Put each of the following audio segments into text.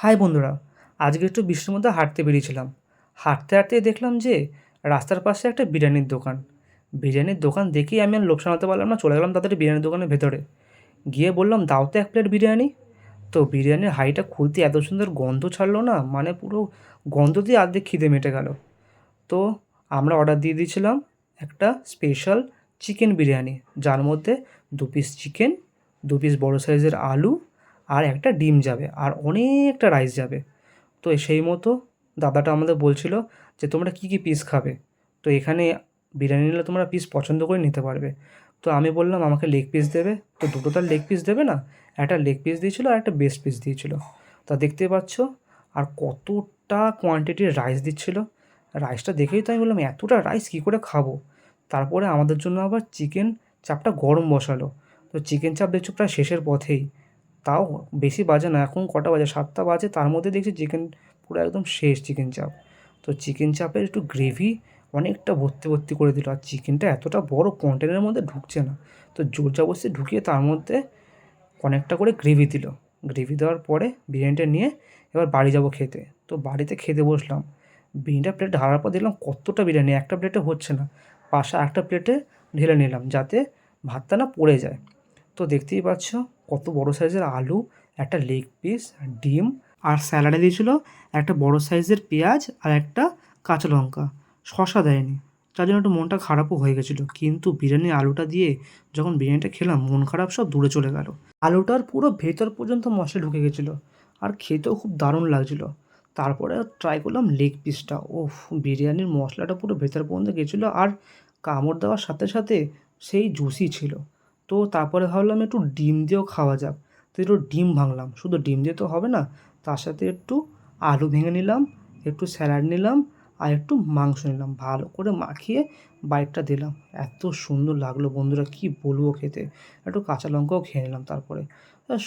High বন্ধুরা, আজকে একটু বৃষ্টির মধ্যে হাঁটতে বেরিয়েছিলাম। হাঁটতে হাঁটতেই দেখলাম যে রাস্তার পাশে একটা বিরিয়ানির দোকান। বিরিয়ানির দোকান দেখেই আমি আর লোভ সামলাতে পারলাম না, চলে গেলাম তাদের বিরিয়ানির দোকানের ভেতরে। গিয়ে বললাম, দাও তো 1 প্লেট বিরিয়ানি। তো বিরিয়ানির হাঁড়িটা খুলতে এত সুন্দর গন্ধ ছাড়লো না, মানে পুরো গন্ধ দিয়ে অর্ধেক খিদে মিটে গেল। তো আমরা অর্ডার দিয়ে দিয়েছিলাম একটা স্পেশাল চিকেন বিরিয়ানি, যার মধ্যে 2 পিস চিকেন, 2 পিস বড় সাইজের আলু, আর একটা ডিম যাবে, আর অনেকটা রাইস যাবে। তো সেই মতো দাদাটা আমাদের বলছিল যে তোমরা কী কী পিস খাবে। তো এখানে বিরিয়ানি নিলে তোমরা পিস পছন্দ করে নিতে পারবে। তো আমি বললাম আমাকে লেগ পিস দেবে। তো দুটো তার লেগ পিস দেবে না, একটা লেগ পিস দিয়েছিলো আর একটা বেস্ট পিস দিয়েছিলো। তা দেখতে পাচ্ছ, আর কতটা কোয়ান্টিটির রাইস দিচ্ছিল। রাইসটা দেখেই তো আমি বললাম এতটা রাইস কী করে খাবো। তারপরে আমাদের জন্য আবার চিকেন চাপটা গরম বসালো। তো চিকেন চাপ দেখছো প্রায় শেষের পথেই। তাও বেশি বাজে না, এখন কটা বাজে, 7টা বাজে, তার মধ্যে দেখছি চিকেন পুরো একদম শেষ চিকেন চাপ। তো চিকেন চাপের একটু গ্রেভি অনেকটা ভর্তি ভর্তি করে দিল, আর চিকেনটা এতটা বড় কন্টেনারের মধ্যে ঢুকছে না। তো জোর জবরদস্তি ঢুকিয়ে তার মধ্যে অনেকটা করে গ্রেভি দিল। গ্রেভি দেওয়ার পরে বিরিয়ানিটা নিয়ে এবার বাড়ি যাব খেতে। তো বাড়িতে খেতে বসলাম। বিরিয়ানিটা প্লেট ঢালার পর দেখলাম কতটা বিরিয়ানি, একটা প্লেটে হচ্ছে না। পাশে আরেকটা প্লেটে ঢেলে নিলাম যাতে ভাতটা না পড়ে যায়। তো দেখতেই পাচ্ছ কত বড় সাইজের আলু, একটা লেগ পিস, ডিম, আর স্যালাডে দিয়েছিল একটা বড় সাইজের পেঁয়াজ আর একটা কাঁচা লঙ্কা। শসা দেয়নি, তার জন্য একটু মনটা খারাপও হয়ে গেছিলো। কিন্তু বিরিয়ানির আলুটা দিয়ে যখন বিরিয়ানিটা খেলাম, মন খারাপ সব দূরে চলে গেল। আলুটার পুরো ভেতর পর্যন্ত মশলা ঢুকে গেছিলো, আর খেতেও খুব দারুণ লাগছিলো। তারপরে ট্রাই করলাম লেগ পিসটা। ওফ, বিরিয়ানির মশলাটা পুরো ভেতর পর্যন্ত গেছিলো, আর কামড় দেওয়ার সাথে সাথে সেই জুসি ছিল। তো তারপরে ভাবলাম একটু ডিম দিয়েও খাওয়া যাক। তো একটু ডিম ভাঙলাম, শুধু ডিম দিয়ে তো হবে না, তার সাথে একটু আলু ভেঙে নিলাম, একটু স্যালাড নিলাম, আর একটু মাংস নিলাম, ভালো করে মাখিয়ে বাইটটা দিলাম। এত সুন্দর লাগলো বন্ধুরা, কি বলবো খেতে। একটু কাঁচা লঙ্কাও খেয়ে নিলাম তারপরে।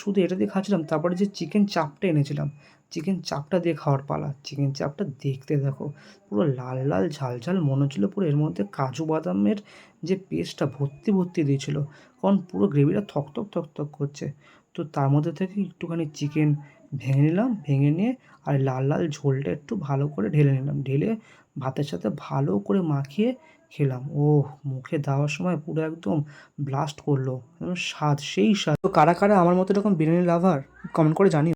শুধু এটা দিয়ে খাচ্ছিলাম। তারপরে যে চিকেন চাপটা এনেছিলাম, চিকেন চাপটা দিয়ে খাওয়ার পালা। চিকেন চাপটা দেখতে দেখো, পুরো লাল লাল ঝাল ঝাল মনে হচ্ছিলো, পুরো এর মধ্যে কাজু বাদামের যে পেস্টটা ভর্তি ভর্তি দিয়েছিলো, কারণ পুরো গ্রেভিটা থকথক থকথক করছে। তো তার মধ্যে থেকে একটুখানি চিকেন ভেঙে নিলাম, ভেঙে নিয়ে আর লাল লাল ঝোলটা একটু ভালো করে ঢেলে নিলাম, ঢেলে ভাতের সাথে ভালো করে মাখিয়ে খেলাম। ওহ, মুখে দেওয়ার সময় পুরো একদম ব্লাস্ট করলো, একদম স্বাদ, সেই স্বাদ। তো কারা কারা আমার মতো এরকম বিরিয়ানি লাভার, কমেন্ট করে জানিও।